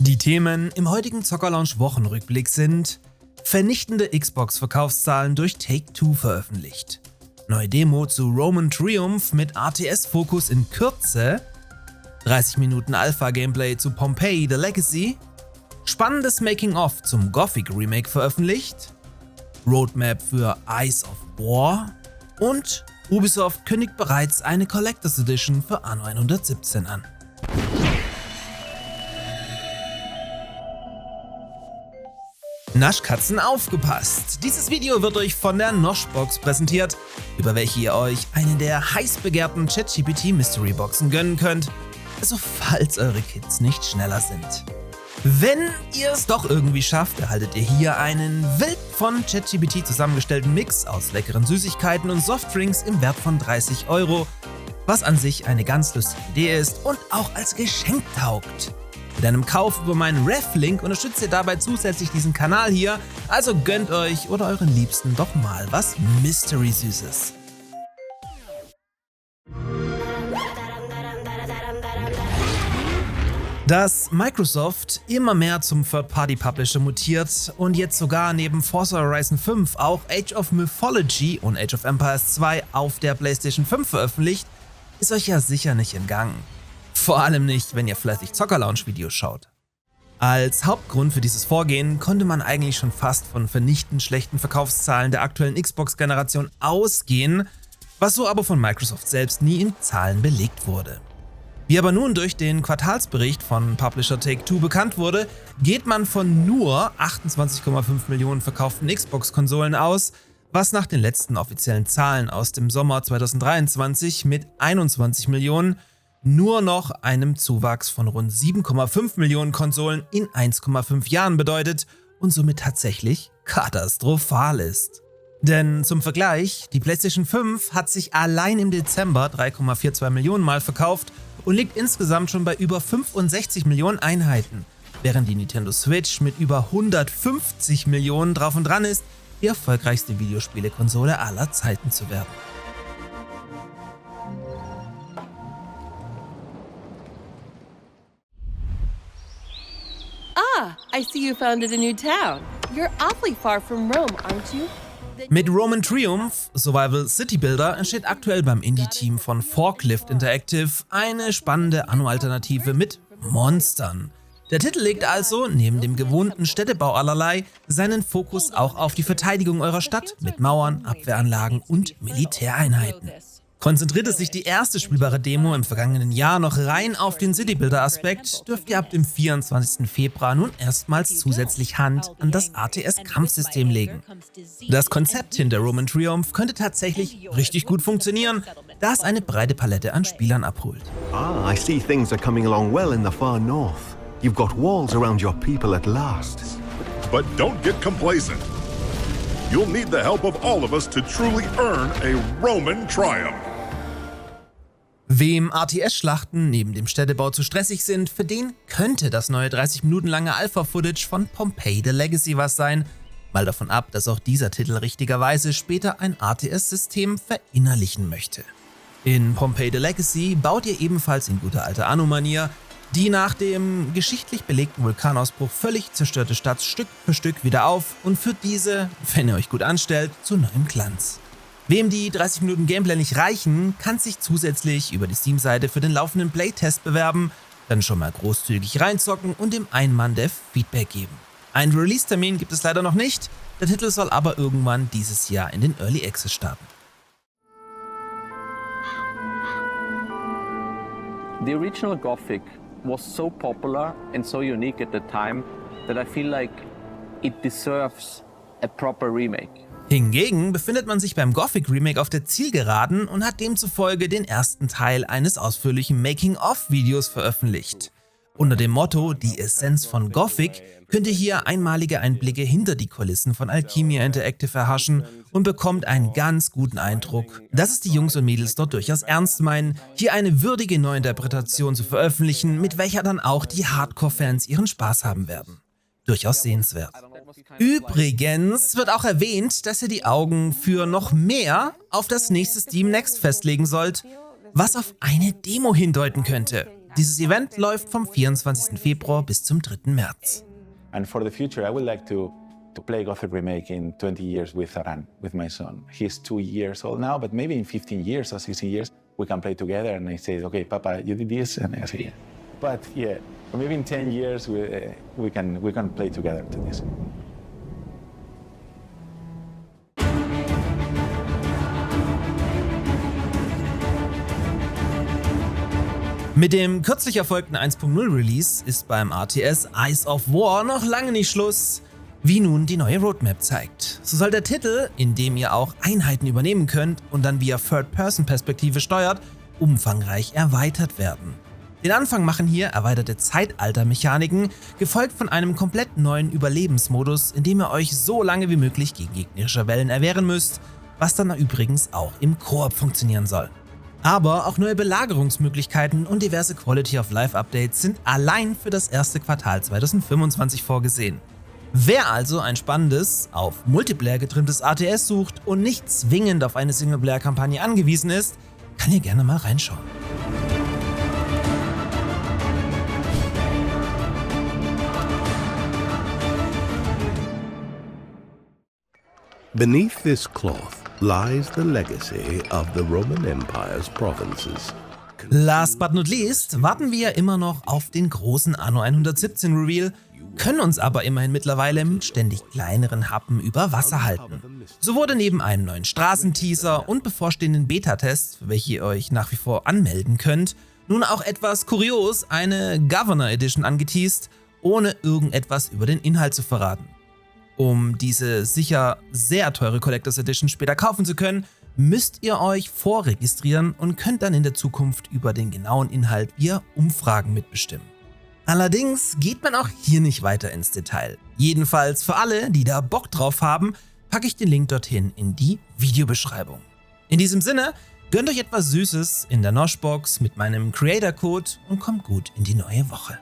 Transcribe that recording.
Die Themen im heutigen Zocker-Lounge-Wochenrückblick sind: vernichtende Xbox-Verkaufszahlen durch Take-Two veröffentlicht, neue Demo zu Roman Triumph mit RTS-Fokus in Kürze, 30 Minuten Alpha-Gameplay zu Pompeii: The Legacy, spannendes Making-of zum Gothic Remake veröffentlicht, Roadmap für Eyes of War und Ubisoft kündigt bereits eine Collectors Edition für Anno 117 an. Naschkatzen, aufgepasst! Dieses Video wird euch von der Noshbox präsentiert, über welche ihr euch eine der heiß begehrten ChatGPT Mystery Boxen gönnen könnt, also falls eure Kids nicht schneller sind. Wenn ihr es doch irgendwie schafft, erhaltet ihr hier einen wild von ChatGPT zusammengestellten Mix aus leckeren Süßigkeiten und Softdrinks im Wert von 30 €, was an sich eine ganz lustige Idee ist und auch als Geschenk taugt. Mit einem Kauf über meinen Ref-Link unterstützt ihr dabei zusätzlich diesen Kanal hier, also gönnt euch oder euren Liebsten doch mal was Mystery-Süßes. Dass Microsoft immer mehr zum Third-Party-Publisher mutiert und jetzt sogar neben Forza Horizon 5 auch Age of Mythology und Age of Empires 2 auf der PlayStation 5 veröffentlicht, ist euch ja sicher nicht entgangen. Vor allem nicht, wenn ihr fleißig Zocker-Lounge-Videos schaut. Als Hauptgrund für dieses Vorgehen konnte man eigentlich schon fast von vernichtend schlechten Verkaufszahlen der aktuellen Xbox-Generation ausgehen, was so aber von Microsoft selbst nie in Zahlen belegt wurde. Wie aber nun durch den Quartalsbericht von Publisher Take-Two bekannt wurde, geht man von nur 28,5 Millionen verkauften Xbox-Konsolen aus, was nach den letzten offiziellen Zahlen aus dem Sommer 2023 mit 21 Millionen nur noch einem Zuwachs von rund 7,5 Millionen Konsolen in 1,5 Jahren bedeutet und somit tatsächlich katastrophal ist. Denn zum Vergleich, die PlayStation 5 hat sich allein im Dezember 3,42 Millionen Mal verkauft und liegt insgesamt schon bei über 65 Millionen Einheiten, während die Nintendo Switch mit über 150 Millionen drauf und dran ist, die erfolgreichste Videospielekonsole aller Zeiten zu werden. I see you founded a new town. You're awfully far from Rome, aren't you? Mit Roman Triumph, Survival City Builder, entsteht aktuell beim Indie-Team von Forklift Interactive eine spannende Anno-Alternative mit Monstern. Der Titel legt also, neben dem gewohnten Städtebau allerlei, seinen Fokus auch auf die Verteidigung eurer Stadt mit Mauern, Abwehranlagen und Militäreinheiten. Konzentrierte sich die erste spielbare Demo im vergangenen Jahr noch rein auf den Citybuilder-Aspekt, dürft ihr ab dem 24. Februar nun erstmals zusätzlich Hand an das RTS-Kampfsystem legen. Das Konzept hinter Roman Triumph könnte tatsächlich richtig gut funktionieren, da es eine breite Palette an Spielern abholt. I see things are coming along well in the far north. You've got walls around your people at last. But don't get complacent. You'll need the help of all of us to truly earn a Roman triumph. Wem RTS-Schlachten neben dem Städtebau zu stressig sind, für den könnte das neue 30 Minuten lange Alpha-Footage von Pompeii: The Legacy was sein, mal davon ab, dass auch dieser Titel richtigerweise später ein RTS-System verinnerlichen möchte. In Pompeii: The Legacy baut ihr ebenfalls in guter alter Anno-Manier die nach dem geschichtlich belegten Vulkanausbruch völlig zerstörte Stadt Stück für Stück wieder auf und führt diese, wenn ihr euch gut anstellt, zu neuem Glanz. Wem die 30 Minuten Gameplay nicht reichen, kann sich zusätzlich über die Steam-Seite für den laufenden Playtest bewerben, dann schon mal großzügig reinzocken und dem Ein-Mann-Dev Feedback geben. Einen Release-Termin gibt es leider noch nicht, der Titel soll aber irgendwann dieses Jahr in den Early Access starten. The original Gothic was so popular and so unique at the time that I feel like it deserves a proper remake. Hingegen befindet man sich beim Gothic Remake auf der Zielgeraden und hat demzufolge den ersten Teil eines ausführlichen Making-of-Videos veröffentlicht. Unter dem Motto „Die Essenz von Gothic“ könnt ihr hier einmalige Einblicke hinter die Kulissen von Alchemia Interactive erhaschen und bekommt einen ganz guten Eindruck, dass es die Jungs und Mädels dort durchaus ernst meinen, hier eine würdige Neuinterpretation zu veröffentlichen, mit welcher dann auch die Hardcore-Fans ihren Spaß haben werden. Durchaus sehenswert. Übrigens wird auch erwähnt, dass ihr die Augen für noch mehr auf das nächste Steam Next festlegen sollt, was auf eine Demo hindeuten könnte. Dieses Event läuft vom 24. Februar bis zum 3. März. And for the future, I would like to play Gothic Remake in 20 years with Aran, with my son. He's 2 years old now, but maybe in 15 years or 16 years, we can play together. And I say, okay, Papa, you did this, and I say, yeah. But yeah, maybe in 10 years, we can play together to this. Mit dem kürzlich erfolgten 1.0 Release ist beim RTS Eyes of War noch lange nicht Schluss, wie nun die neue Roadmap zeigt. So soll der Titel, in dem ihr auch Einheiten übernehmen könnt und dann via Third-Person-Perspektive steuert, umfangreich erweitert werden. Den Anfang machen hier erweiterte Zeitalter-Mechaniken, gefolgt von einem komplett neuen Überlebensmodus, in dem ihr euch so lange wie möglich gegen gegnerische Wellen erwehren müsst, was dann übrigens auch im Koop funktionieren soll. Aber auch neue Belagerungsmöglichkeiten und diverse Quality-of-Life-Updates sind allein für das erste Quartal 2025 vorgesehen. Wer also ein spannendes, auf Multiplayer getrimmtes RTS sucht und nicht zwingend auf eine Singleplayer-Kampagne angewiesen ist, kann hier gerne mal reinschauen. Beneath this cloth lies the legacy of the Roman Empire's provinces. Last but not least warten wir ja immer noch auf den großen Anno 117 Reveal, können uns aber immerhin mittlerweile mit ständig kleineren Happen über Wasser halten. So wurde neben einem neuen Straßenteaser und bevorstehenden Beta-Tests, für welche ihr euch nach wie vor anmelden könnt, nun auch etwas kurios eine Governor Edition angeteast, ohne irgendetwas über den Inhalt zu verraten. Um diese sicher sehr teure Collectors Edition später kaufen zu können, müsst ihr euch vorregistrieren und könnt dann in der Zukunft über den genauen Inhalt via Umfragen mitbestimmen. Allerdings geht man auch hier nicht weiter ins Detail. Jedenfalls für alle, die da Bock drauf haben, packe ich den Link dorthin in die Videobeschreibung. In diesem Sinne, gönnt euch etwas Süßes in der Noshbox mit meinem Creator-Code und kommt gut in die neue Woche.